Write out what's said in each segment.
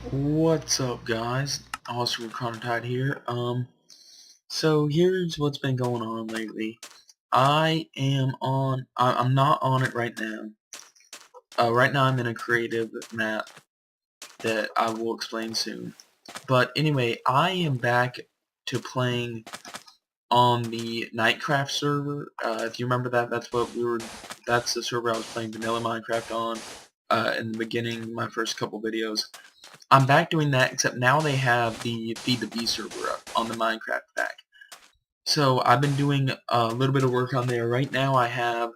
What's up, guys? Awesome Chronotide here. So here's what's been going on lately. I'm not on it right now. Right now I'm in a creative map that I will explain soon. But anyway, I am back to playing on the Knightcraft server. If you remember that, that's the server I was playing vanilla Minecraft on, in the beginning, my first couple videos. I'm back doing that, except now they have the FTB server up on the Minecraft pack. So I've been doing a little bit of work on there. Right now I have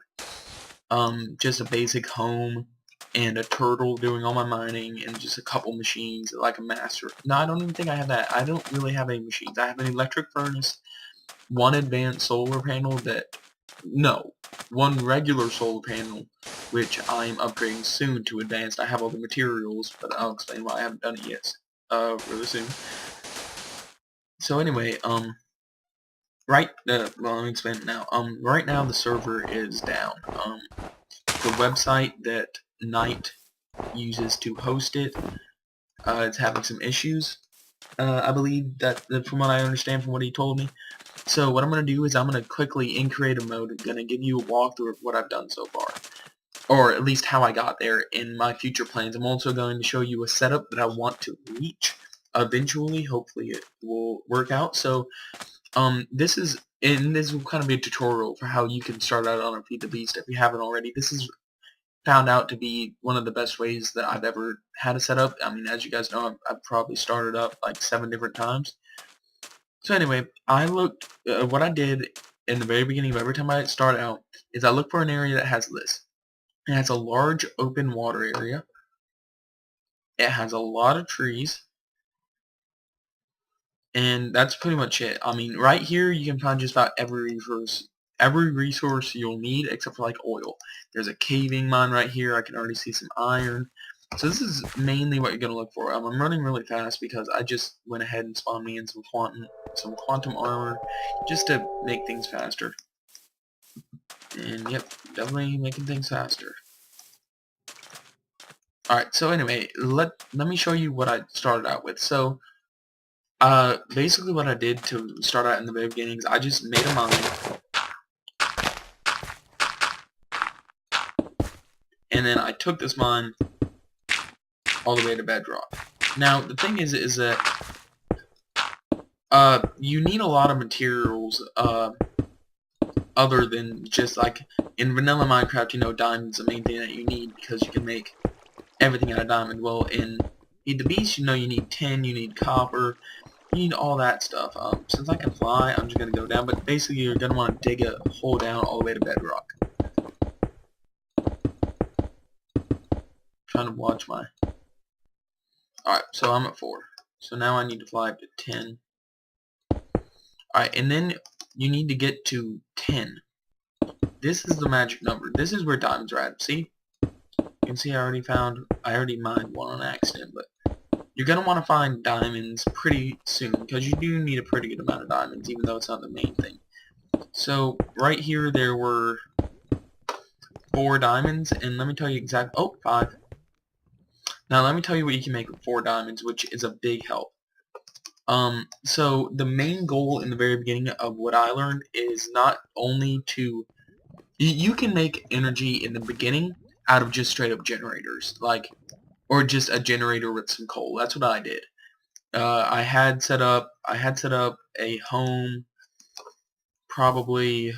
just a basic home and a turtle doing all my mining and just a couple machines like a master. No, I don't even think I have that. I don't really have any machines. I have an electric furnace, one advanced solar panel one regular solar panel, which I'm upgrading soon to advanced. I have all the materials, but I'll explain why I haven't done it yet, really soon. So anyway, well, let me explain it now. Right now the server is down. The website that Knight uses to host it, it's having some issues. I believe that, from what I understand from what he told me. So what I'm going to do is I'm going to quickly, in creative mode, I'm going to give you a walkthrough of what I've done so far. Or at least how I got there in my future plans. I'm also going to show you a setup that I want to reach eventually. Hopefully it will work out. So this will kind of be a tutorial for how you can start out on a Feed the Beast if you haven't already. This is found out to be one of the best ways that I've ever had a setup. I mean, as you guys know, I've probably started up like 7 different times. So anyway, what I did in the very beginning of every time I start out is I look for an area that has this. It has a large open water area. It has a lot of trees. And that's pretty much it. I mean, right here you can find just about every resource you'll need except for like oil. There's a caving mine right here. I can already see some iron. So this is mainly what you're going to look for. I'm running really fast because I just went ahead and spawned me in some quantum armor just to make things faster. And yep, definitely making things faster. Alright, so anyway, let me show you what I started out with. So basically what I did to start out in the very beginning is I just made a mine, and then I took this mine all the way to bedrock. Now the thing is that you need a lot of materials other than just like in vanilla Minecraft. You know, diamond's the main thing that you need because you can make everything out of diamond. Well, in Feed the Beast, you know, you need tin, you need copper, you need all that stuff. Since I can fly, I'm just gonna go down. But basically, you're gonna want to dig a hole down all the way to bedrock. Trying to watch my. Alright, so I'm at 4. So now I need to fly up to 10. Alright, and then you need to get to 10. This is the magic number. This is where diamonds are at. See? You can see I already mined one on accident, but you're going to want to find diamonds pretty soon, because you do need a pretty good amount of diamonds, even though it's not the main thing. So, right here there were 4 diamonds, and let me tell you exactly. Oh, 5. Now let me tell you what you can make with 4 diamonds, which is a big help. So the main goal in the very beginning of what I learned is not only to... You can make energy in the beginning out of just straight up generators, or just a generator with some coal. That's what I did. I had set up a home, probably...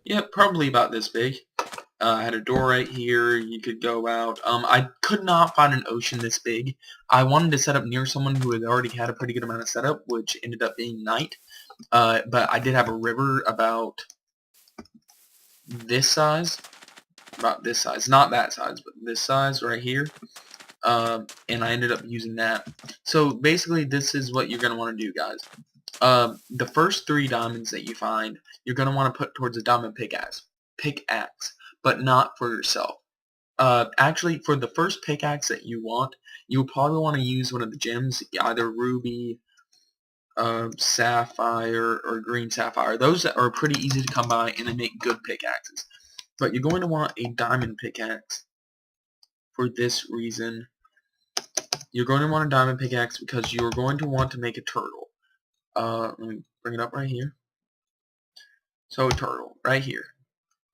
Yep, probably about this big. I had a door right here. You could go out. I could not find an ocean this big. I wanted to set up near someone who had already had a pretty good amount of setup, which ended up being Knight. But I did have a river about this size. Not that size, but this size right here. And I ended up using that. So basically, this is what you're going to want to do, guys. The first 3 diamonds that you find, you're going to want to put towards a diamond pickaxe, but not for yourself. Actually, for the first pickaxe that you want, you'll probably want to use one of the gems, either ruby, sapphire, or green sapphire. Those are pretty easy to come by, and they make good pickaxes. But you're going to want a diamond pickaxe for this reason. You're going to want a diamond pickaxe because you're going to want to make a turtle. Let me bring it up right here. So a turtle, right here.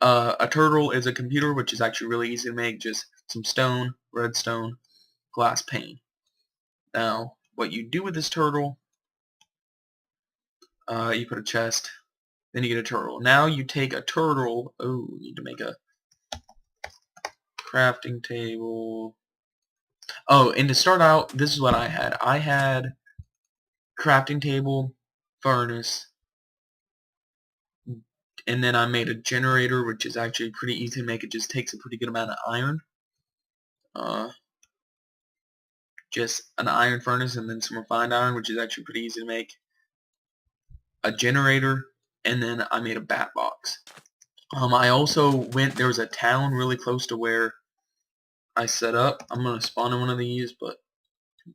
A turtle is a computer, which is actually really easy to make. Just some stone, redstone, glass pane. Now, what you do with this turtle, you put a chest, then you get a turtle. Now you take a turtle. Oh, you need to make a crafting table. Oh, and to start out, this is what I had. I had crafting table, furnace, and then I made a generator, which is actually pretty easy to make. It just takes a pretty good amount of iron. Just an iron furnace and then some refined iron, which is actually pretty easy to make. A generator, and then I made a bat box. I also went, there was a town really close to where I set up. I'm going to spawn in one of these, but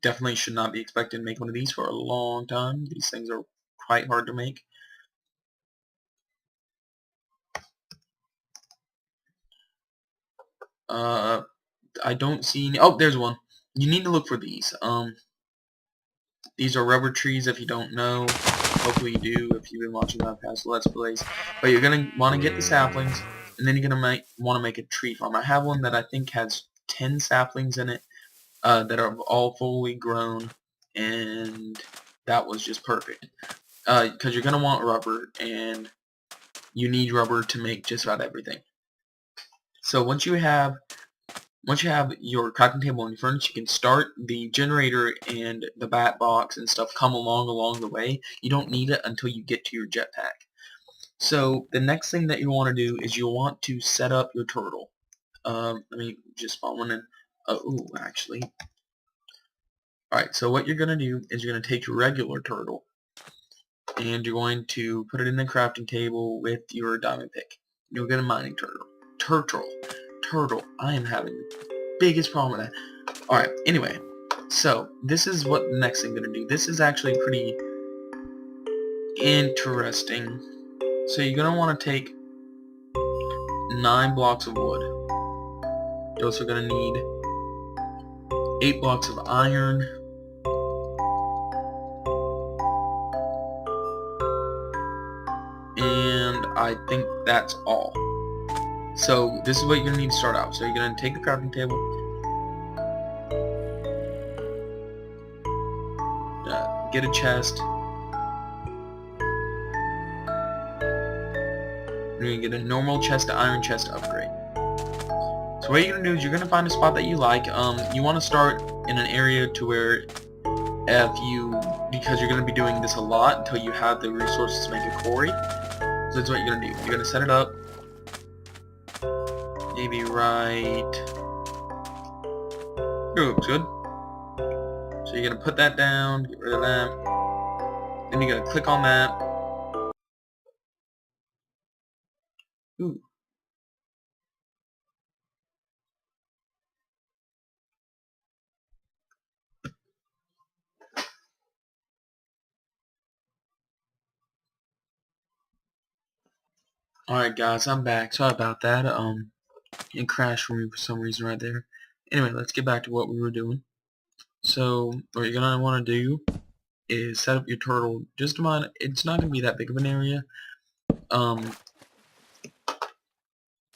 definitely should not be expected to make one of these for a long time. These things are quite hard to make. I don't see any. Oh, there's one. You need to look for these. These are rubber trees if you don't know. Hopefully you do if you've been watching my past Let's Plays. But you're going to want to get the saplings, and then you're going to want to make a tree farm. I have one that I think has 10 saplings in it that are all fully grown, and that was just perfect. Because you're going to want rubber, and you need rubber to make just about everything. So once you have your crafting table and your furnace, you can start the generator and the bat box and stuff come along the way. You don't need it until you get to your jetpack. So the next thing that you want to do is you want to set up your turtle. Let me just spawn one in. Oh, actually. Alright, so what you're going to do is you're going to take your regular turtle and you're going to put it in the crafting table with your diamond pick. You'll get a mining turtle. Turtle. I am having the biggest problem with that. Alright, anyway. So, this is what the next thing I'm going to do. This is actually pretty interesting. So you're going to want to take 9 blocks of wood. You're also going to need 8 blocks of iron. And I think that's all. So this is what you're going to need to start out. So you're going to take the crafting table, get a chest, you're going to get a normal chest to iron chest upgrade. So what you're going to do is you're going to find a spot that you like. You want to start in an area to where because you're going to be doing this a lot until you have the resources to make a quarry. So that's what you're going to do. You're going to set it up. Maybe right here looks good. So you're going to put that down, get rid of that. Then you're going to click on that. Ooh. Alright guys, I'm back. Sorry about that. It crashed for me for some reason right there. Anyway, let's get back to what we were doing. So, what you're going to want to do is set up your turtle. Just mind, it's not going to be that big of an area.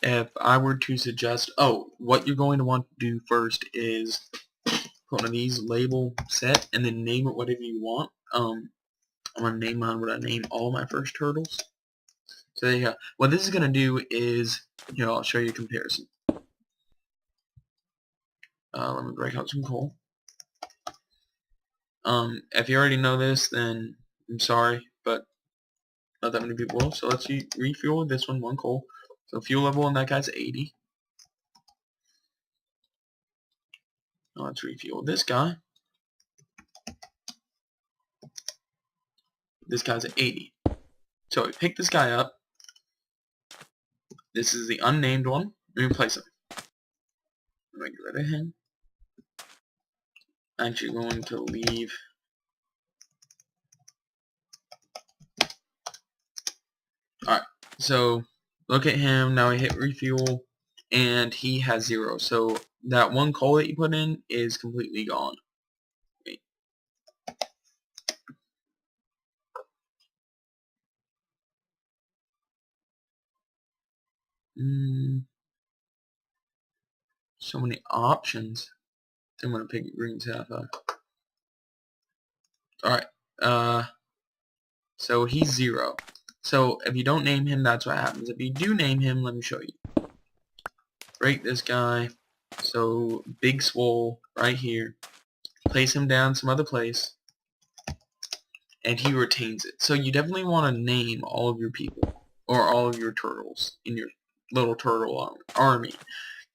If I were to suggest, what you're going to want to do first is put one of these, label, set, and then name it whatever you want. I'm going to name mine what I name all my first turtles. So there you go. What this is going to do is, I'll show you a comparison. Let me break out some coal. If you already know this, then I'm sorry, but not that many people will. So let's refuel this one coal. So fuel level on that guy's 80. Now let's refuel this guy. This guy's at 80. So we pick this guy up. This is the unnamed one. Let me replace him. I'm gonna get rid of him. I'm actually going to leave. Alright, so look at him. Now I hit refuel, and he has 0. So that 1 coal that you put in is completely gone. Wait. So many options. I'm gonna pick green sapphire. Alright, so he's 0. So if you don't name him, that's what happens. If you do name him, let me show you. Break this guy. So Big Swole right here. Place him down some other place, and he retains it. So you definitely want to name all of your people, or all of your turtles in your little turtle army.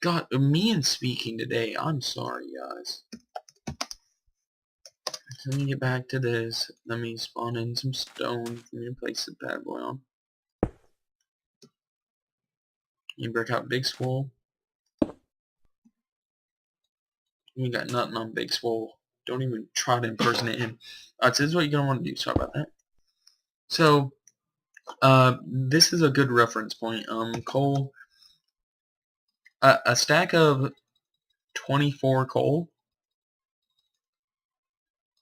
God, me and speaking today, I'm sorry guys. Let me get back to this. Let me spawn in some stone for me to place the bad boy on. You break out Big Swole. You got nothing on Big Swole. Don't even try to impersonate him. So this is what you're going to want to do. Sorry about that. So, this is a good reference point. Coal. A stack of 24 coal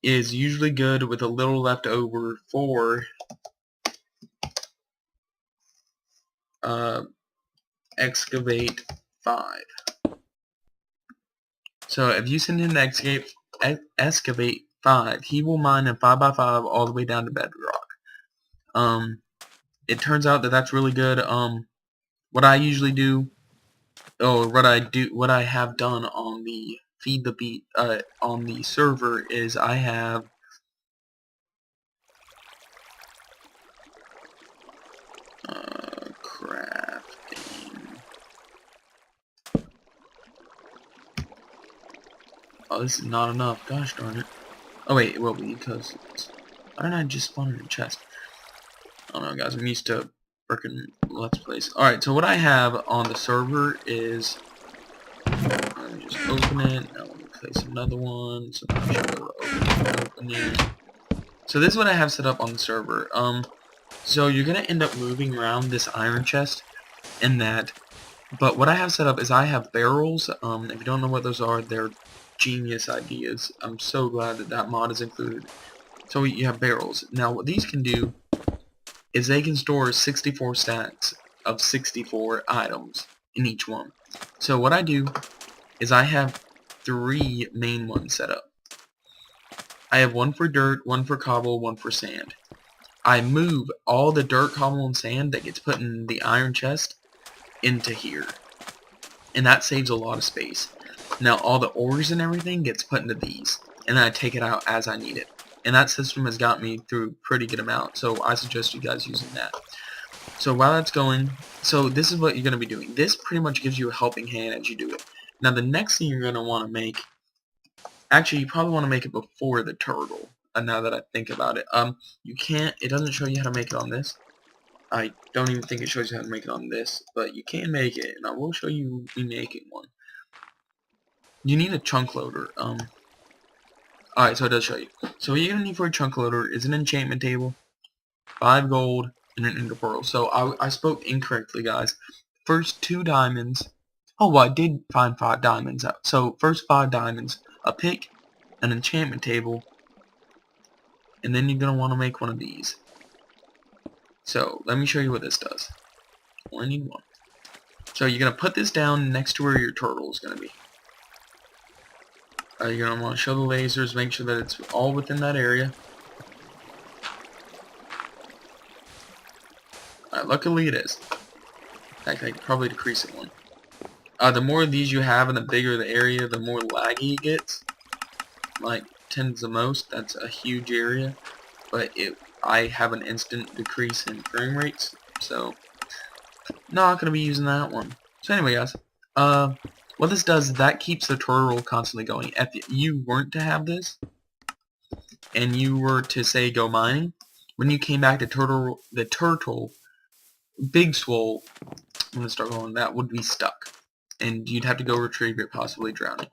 is usually good with a little left over for excavate 5. So if you send him to excavate 5, he will mine a 5x5 all the way down to bedrock. It turns out that that's really good. What I usually do, or what I have done on the feed the beat on the server is I have crafting. Oh, this is not enough. Gosh darn it. Oh wait, it will be because why didn't I just spawn in a chest? I don't know, guys. I'm used to freaking Let's Plays. Alright, so what I have on the server is, let me just open it. Now let me place another one. So I should be able to open it. So this is what I have set up on the server. So you're gonna end up moving around this iron chest and that. But what I have set up is I have barrels. If you don't know what those are, they're genius ideas. I'm so glad that that mod is included. So you have barrels. Now what these can do is they can store 64 stacks of 64 items in each one. So what I do is I have 3 main ones set up. I have one for dirt, one for cobble, one for sand. I move all the dirt, cobble, and sand that gets put in the iron chest into here. And that saves a lot of space. Now all the ores and everything gets put into these. And then I take it out as I need it. And that system has got me through a pretty good amount. So I suggest you guys using that. So while that's going, so this is what you're going to be doing. This pretty much gives you a helping hand as you do it. Now the next thing you're going to want to make, actually you probably want to make it before the turtle. Now that I think about it. You can't, it doesn't show you how to make it on this. I don't even think it shows you how to make it on this, but you can make it, and I will show you me making one. You need a chunk loader. Alright, so it does show you. So what you're going to need for a chunk loader is an enchantment table, 5 gold, and an ender pearl. So I spoke incorrectly, guys. First 2 diamonds. Oh, well, I did find 5 diamonds out. So first 5 diamonds, a pick, an enchantment table, and then you're going to want to make one of these. So let me show you what this does. Only need 1. So you're going to put this down next to where your turtle is going to be. You're going to want to show the lasers, make sure that it's all within that area. Alright, luckily it is. In fact, I could probably decrease it 1. The more of these you have and the bigger the area, the more laggy it gets. Like 10's the most, that's a huge area. But I have an instant decrease in frame rates, so not going to be using that one. So anyway, guys, what this does is that keeps the turtle constantly going. If you weren't to have this, and you were to say go mining, when you came back to the turtle, Big Swole, I'm going to start going, that would be stuck. and you'd have to go retrieve it, possibly drowning.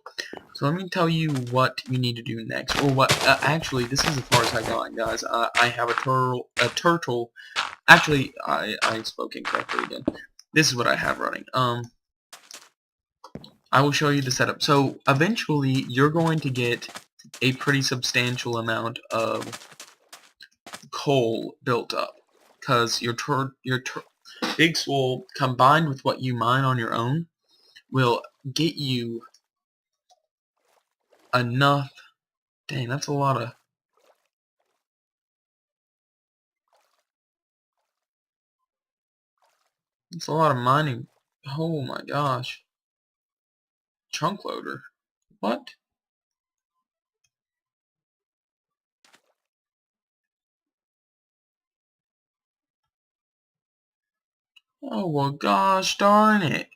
So let me tell you what you need to do next. Or what, actually, this is as far as I got, guys. I have a turtle. Actually, I spoke incorrectly again. This is what I have running. I will show you the setup. So eventually, you're going to get a pretty substantial amount of coal built up, because your big swole combined with what you mine on your own will get you enough. Dang, that's a lot of. It's a lot of mining. Oh my gosh. Chunk loader. What? Oh well, gosh darn it.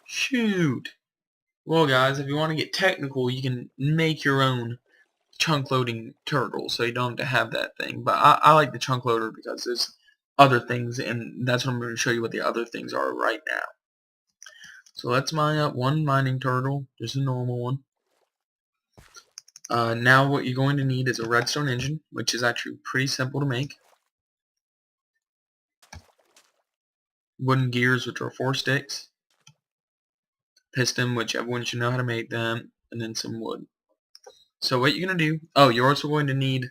Shoot. Well guys, if you want to get technical, you can make your own chunk loading turtle, so you don't have to have that thing. But I like the chunk loader because there's other things, and that's what I'm going to show you what the other things are right now. So let's mine up one mining turtle, just a normal one. Now what you're going to need is a redstone engine, which is actually pretty simple to make. Wooden gears, which are 4 sticks. Piston, which everyone should know how to make them, and then some wood. So what you're going to do, oh, you're also going to need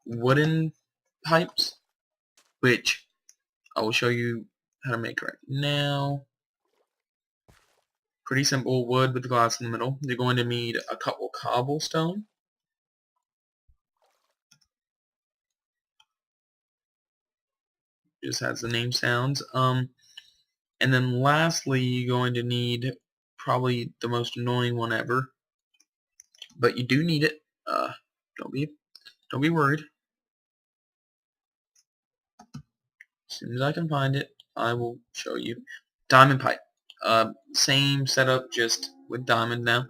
wooden pipes, which I will show you how to make right now. Pretty simple, wood with the glass in the middle. You're going to need a couple cobblestone. Just as the name sounds. And then lastly, you're going to need probably the most annoying one ever, but you do need it. Don't be worried. As soon as I can find it, I will show you. Diamond pipe. Same setup, just with diamond now.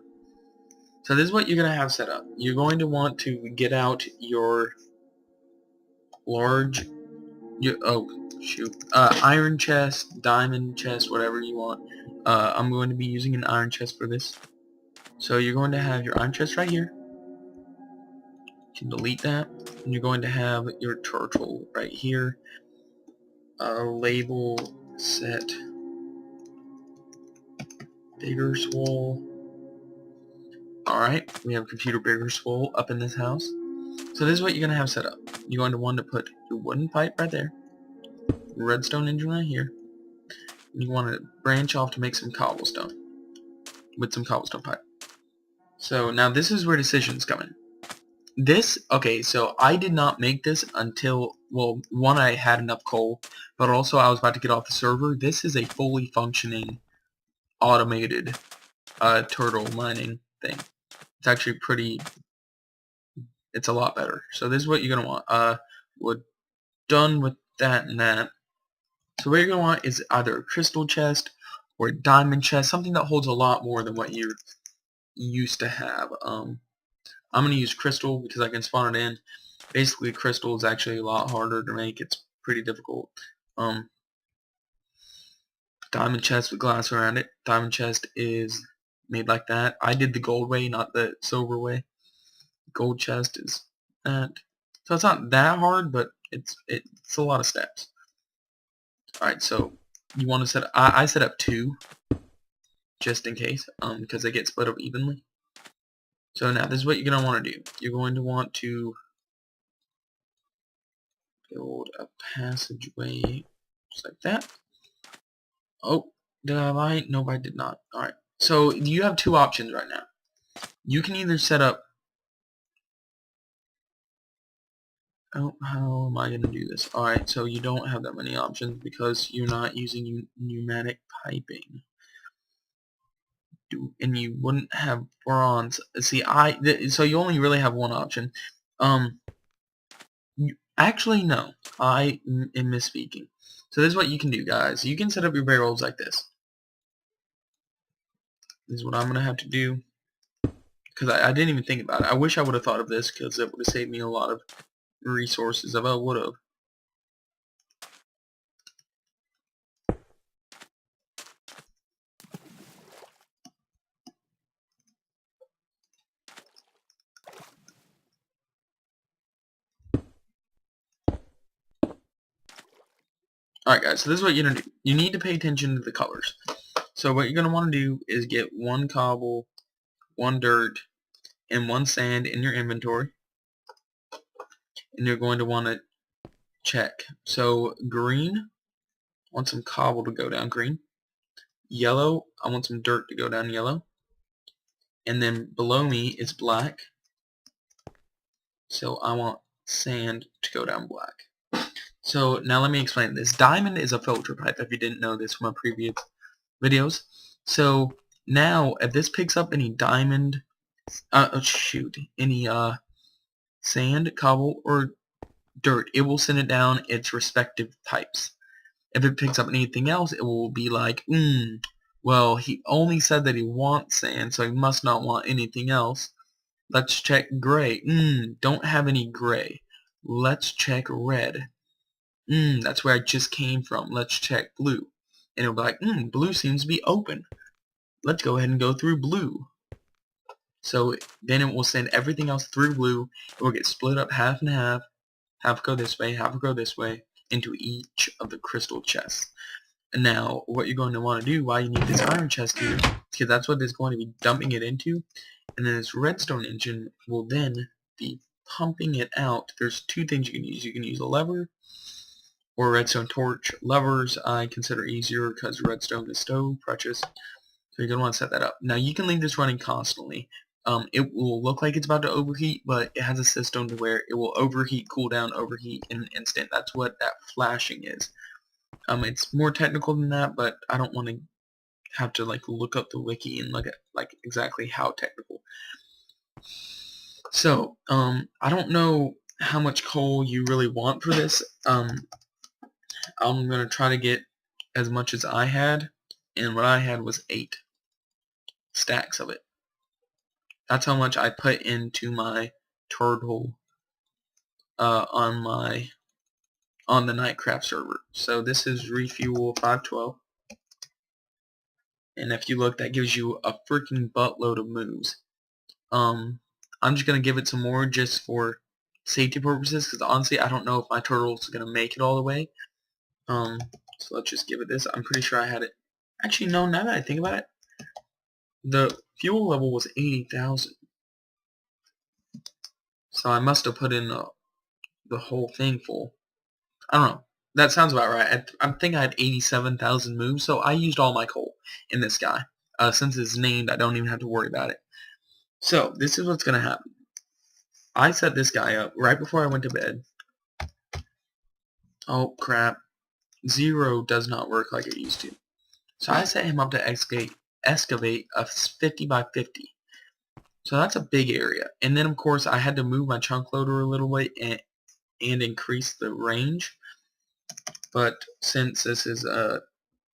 So this is what you're going to have set up. You're going to want to get out your large, iron chest, diamond chest, whatever you want. I'm going to be using an iron chest for this. So you're going to have your iron chest right here. You can delete that. And you're going to have your turtle right here. Label set bigger swole. Alright, we have computer bigger swole up in this house. So this is what you're going to have set up. You're going to want to put your wooden pipe right there. Redstone engine right here. And you want to branch off to make some cobblestone. With some cobblestone pipe. So now this is where decisions come in. Okay, so I did not make this until, well, one, I had enough coal, but also I was about to get off the server. This is a fully functioning, automated, turtle mining thing. It's actually it's a lot better. So this is what you're going to want. We're done with that and that. So what you're going to want is either a crystal chest or a diamond chest, something that holds a lot more than what you're used to have. I'm going to use crystal because I can spawn it in. Basically, crystal is actually a lot harder to make. It's pretty difficult. Diamond chest with glass around it. Diamond chest is made like that. I did the gold way, not the silver way. Gold chest is that. So it's not that hard, but it's a lot of steps. Alright, so you want to set I set up 2 just in case, because they get split up evenly. So now this is what you're going to want to do. You're going to want to build a passageway just like that. Oh, did I lie? Nope, I did not. Alright, so you have 2 options right now. You can either set up... Oh, how am I going to do this? Alright, so you don't have that many options because you're not using pneumatic piping. And you wouldn't have bronze. See, so you only really have one option. Actually, no. I am misspeaking. So this is what you can do, guys. You can set up your barrels like this. This is what I'm going to have to do. Because I didn't even think about it. I wish I would have thought of this because it would have saved me a lot of resources if I would have. Alright guys, so this is what you're going to do. You need to pay attention to the colors. So what you're going to want to do is get 1 cobble, 1 dirt, and 1 sand in your inventory. And you're going to want to check. So green, I want some cobble to go down green. Yellow, I want some dirt to go down yellow. And then below me is black. So I want sand to go down black. So now let me explain this. Diamond is a filter pipe, if you didn't know this from my previous videos. So now if this picks up any diamond, any sand, cobble, or dirt, it will send it down its respective types. If it picks up anything else, it will be like, well, he only said that he wants sand, so he must not want anything else. Let's check gray. Don't have any gray. Let's check red. That's where I just came from. Let's check blue. And it'll be like, blue seems to be open. Let's go ahead and go through blue. So then it will send everything else through blue. It will get split up half and half. Half go this way, half go this way, into each of the crystal chests. And now, what you're going to want to do, why you need this iron chest here, because that's what it's going to be dumping it into. And then this redstone engine will then be pumping it out. There's 2 things you can use. You can use a lever or a redstone torch. Levers I consider easier because redstone is so precious. So you're going to want to set that up. Now you can leave this running constantly. It will look like it's about to overheat, but it has a system to where it will overheat, cool down, overheat in an instant. That's what that flashing is. It's more technical than that, but I don't want to have to like look up the wiki and look at like exactly how technical. So, I don't know how much coal you really want for this. I'm gonna try to get as much as I had, and what I had was 8 stacks of it. That's how much I put into my turtle on the Knightcraft server. So this is refuel 512. And if you look, that gives you a freaking buttload of moves. I'm just going to give it some more just for safety purposes, because honestly I don't know if my turtle's going to make it all the way. So let's just give it this. I'm pretty sure I had it. Actually, no, now that I think about it, the fuel level was 80,000. So I must have put in the whole thing full. I don't know. That sounds about right. I think I had 87,000 moves, so I used all my coal in this guy. Since it's named, I don't even have to worry about it. So, this is what's going to happen. I set this guy up right before I went to bed. Oh, crap. 0 does not work like it used to. So I set him up to excavate a 50 by 50. So that's a big area. And then, of course, I had to move my chunk loader a little bit and increase the range. But since this is a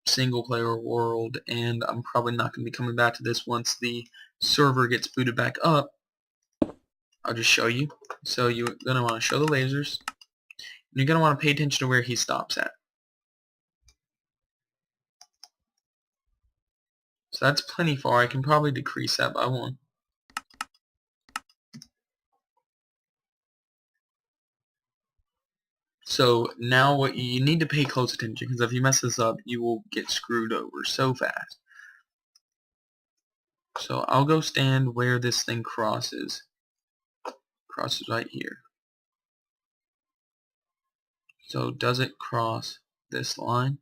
single player world and I'm probably not going to be coming back to this once the server gets booted back up, I'll just show you. So you're going to want to show the lasers. And you're going to want to pay attention to where he stops at. So that's plenty far. I can probably decrease that by 1. So now what you need to pay close attention, because if you mess this up, you will get screwed over so fast. So I'll go stand where this thing crosses. Crosses right here. So does it cross this line?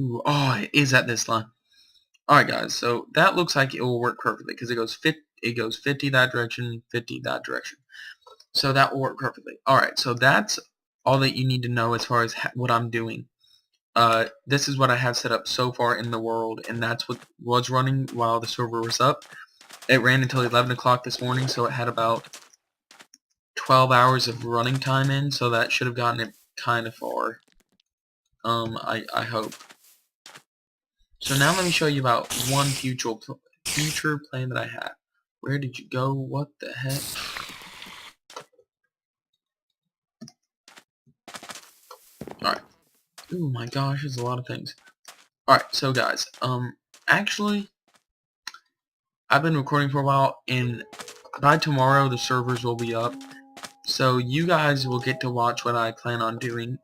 Ooh, oh, it is at this line. Alright guys, so that looks like it will work perfectly because it goes 50 that direction, 50 that direction. So that will work perfectly. Alright, so that's all that you need to know as far as what I'm doing. This is what I have set up so far in the world, and that's what was running while the server was up. It ran until 11 o'clock this morning, so it had about 12 hours of running time in, so that should have gotten it kind of far. I hope. So now let me show you about one future plan that I had. Where did you go? What the heck? Alright. Oh my gosh, there's a lot of things. Alright, so guys, actually, I've been recording for a while, and by tomorrow the servers will be up. So you guys will get to watch what I plan on doing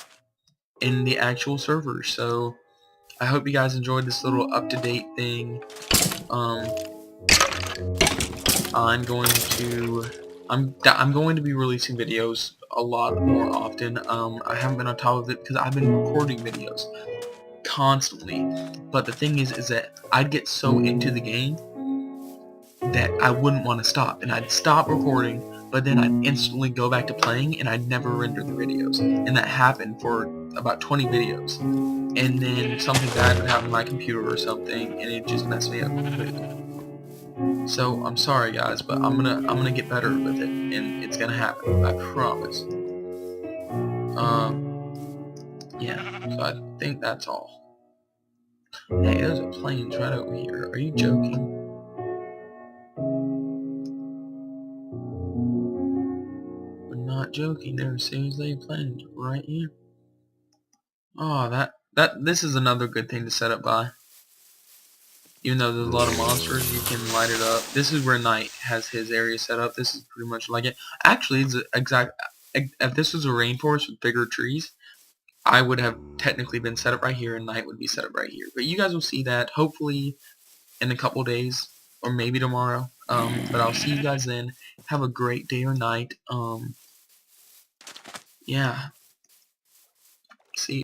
in the actual server. So I hope you guys enjoyed this little up-to-date thing. I'm going to be releasing videos a lot more often. I haven't been on top of it because I've been recording videos constantly. But the thing is that I'd get so into the game that I wouldn't want to stop, and I'd stop recording, but then I'd instantly go back to playing, and I'd never render the videos. And that happened for about 20 videos. And then something bad would happen to my computer or something, and it just messed me up completely. So I'm sorry guys, but I'm gonna get better with it, and it's gonna happen. I promise. Yeah. So I think that's all. Hey, there's a plane right over here. Are you joking? We're not joking. There's seriously a plane right here. Oh, this is another good thing to set up by. Even though there's a lot of monsters, you can light it up. This is where Knight has his area set up. This is pretty much like it. Actually, it's exact. If this was a rainforest with bigger trees, I would have technically been set up right here, and Knight would be set up right here. But you guys will see that hopefully in a couple days, or maybe tomorrow. But I'll see you guys then. Have a great day or night. Yeah. See.